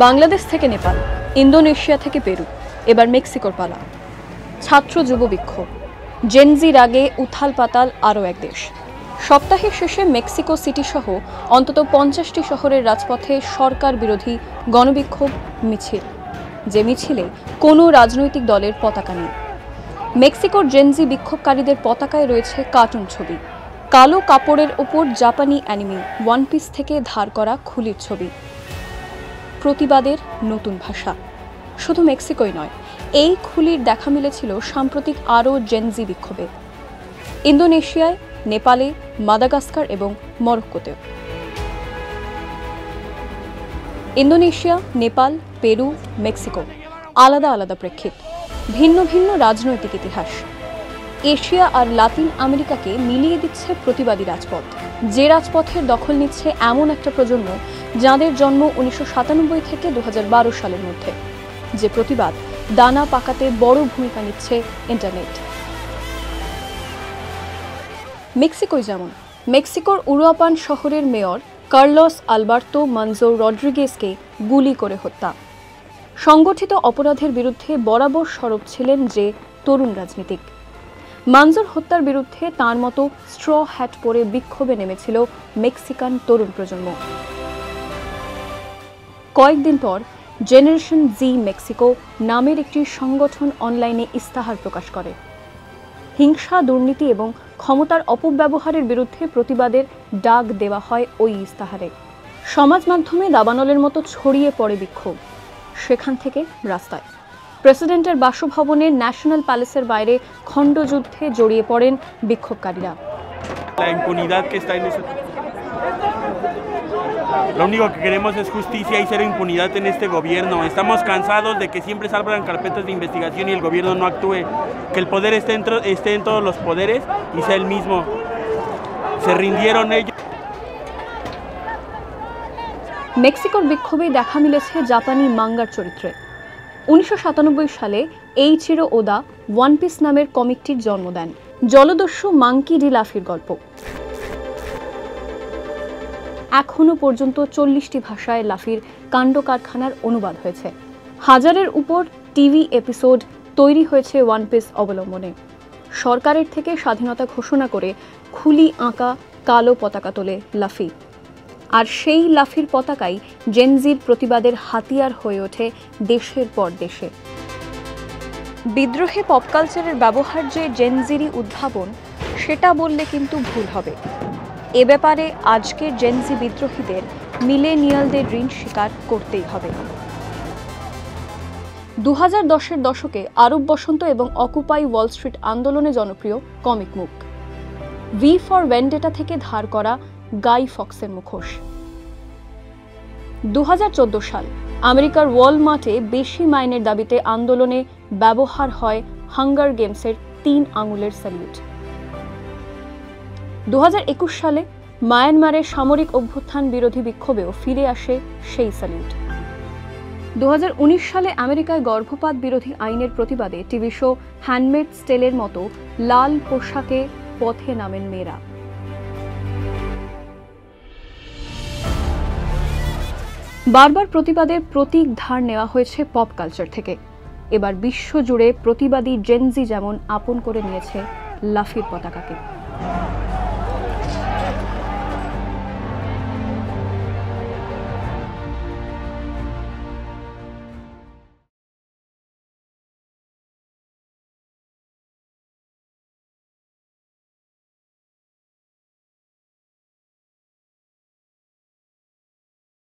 বাংলাদেশ থেকে নেপাল, ইন্দোনেশিয়া থেকে পেরু, এবার মেক্সিকোর পালা। ছাত্র যুব বিক্ষোভ, জেনজির আগে উথাল পাতাল আরও এক দেশ। সপ্তাহের শেষে মেক্সিকো সিটি সহ অন্তত 50টি শহরের রাজপথে সরকার বিরোধী গণবিক্ষোভ মিছিল, যে মিছিলে কোনো রাজনৈতিক দলের পতাকা নেই। মেক্সিকোর জেনজি বিক্ষোভকারীদের পতাকায় রয়েছে কার্টুন ছবি, কালো কাপড়ের ওপর জাপানি অ্যানিমে ওয়ান পিস থেকে ধার করা খুলির ছবি। প্রতিবাদের নতুন ভাষা। শুধু মেক্সিকোই নয়, এই খুলির দেখা মিলেছিল সাম্প্রতিক আরও জেনজি বিক্ষোভে, ইন্দোনেশিয়ায়, নেপালে, মাদাগাস্কার এবং মরক্কোতেও। ইন্দোনেশিয়া, নেপাল, পেরু, মেক্সিকো আলাদা আলাদা প্রেক্ষিত, ভিন্ন ভিন্ন রাজনৈতিক ইতিহাস। এশিয়া আর লাতিন আমেরিকাকে মিলিয়ে দিচ্ছে প্রতিবাদী রাজপথ, যে রাজপথের দখল নিচ্ছে এমন একটা প্রজন্ম যাদের জন্ম 1997 থেকে 2012 সালের মধ্যে। যে প্রতিবাদ দানা পাকাতে বড় ভূমিকা নিচ্ছে ইন্টারনেট। মেক্সিকোয় যেমন, মেক্সিকোর উরুয়াপান শহরের মেয়র কার্লোস আলবার্তো মঞ্জোর রড্রিগেজকে গুলি করে হত্যা। সংগঠিত অপরাধের বিরুদ্ধে বরাবর সরব ছিলেন যে তরুণ রাজনীতিক। মঞ্জোর হত্যার বিরুদ্ধে তার মতো স্ট্র হ্যাট পরে বিক্ষোভে নেমেছিল মেক্সিকান তরুণ প্রজন্ম। কয়েকদিন পর জেনারেশন জি মেক্সিকো নামের একটি সংগঠন অনলাইনে ইস্তাহার প্রকাশ করে। হিংসা, দুর্নীতি এবং ক্ষমতার অপব্যবহারের বিরুদ্ধে প্রতিবাদের ডাক দেওয়া হয় ওই ইস্তাহারে। সমাজ মাধ্যমে দাবানলের মতো ছড়িয়ে পড়ে বিক্ষোভ, সেখান থেকে রাস্তায়। প্রেসিডেন্টের বাসভবনের ন্যাশনাল প্যালেসের বাইরে খণ্ডযুদ্ধে জড়িয়ে পড়েন বিক্ষোভকারীরা। Lo único que queremos es justicia y cero impunidad en este gobierno. Estamos cansados de que siempre salgan carpetas de investigación y el gobierno no actúe. Que el poder esté en todos los poderes y sea el mismo. Se rindieron ellos. মেক্সিকোর বিক্ষোভে দেখা মিলেছে জাপানি Munger চরিত্রে। 1997 সালে এইচিরো ওদা one piece নামের কমিকটির জন্ম দেন। জলদস্যু monkey D লাফির গল্প। এখনো পর্যন্ত 40টি ভাষায় লাফির কাণ্ড কারখানার অনুবাদ হয়েছে। হাজারের উপর টিভি এপিসোড তৈরি হয়েছে ওয়ান পিস অবলম্বনে। সরকারের থেকে স্বাধীনতা ঘোষণা করে খুলি আঁকা কালো পতাকা তোলে লাফি, আর সেই লাফির পতাকাই জেনজির প্রতিবাদের হাতিয়ার হয়ে ওঠে দেশের পর দেশে। বিদ্রোহে পপ কালচারের ব্যবহার যে জেনজিরই উদ্ভাবন, সেটা বললে কিন্তু ভুল হবে। এ ব্যাপারে আজকের জেনজি বিদ্রোহীদের মিলেনিয়ালদের ঋণ স্বীকার করতেই হবে। 2010-এর দশকে আরব বসন্ত এবং অকুপাই ওয়াল স্ট্রিট আন্দোলনে জনপ্রিয় কমিক মুখ ভি ফর ভেন্ডেটা থেকে ধার করা গাই ফক্সের মুখোশ। 2014 সাল আমেরিকার ওয়ালমার্টে বেশি মাইনের দাবিতে আন্দোলনে ব্যবহার হয় হাঙ্গার গেমসের 3 আঙুলের স্যালিউট। 2021 সালে মায়ানমারের সামরিক অভ্যুত্থান বিরোধী বিক্ষোভেও ফিরে আসে সেই স্যালিউট। 2019 সালে আমেরিকায় গর্ভপাত বিরোধী আইনের প্রতিবাদে টিভি শো হ্যান্ডমেডস টেলের মতো লাল পোশাকে পথে নামেন মেয়েরা। বারবার প্রতিবাদের প্রতীক ধার নেওয়া হয়েছে পপ কালচার থেকে। এবার বিশ্বজুড়ে প্রতিবাদী জেনজি যেমন আপন করে নিয়েছে লাফির পতাকাকে।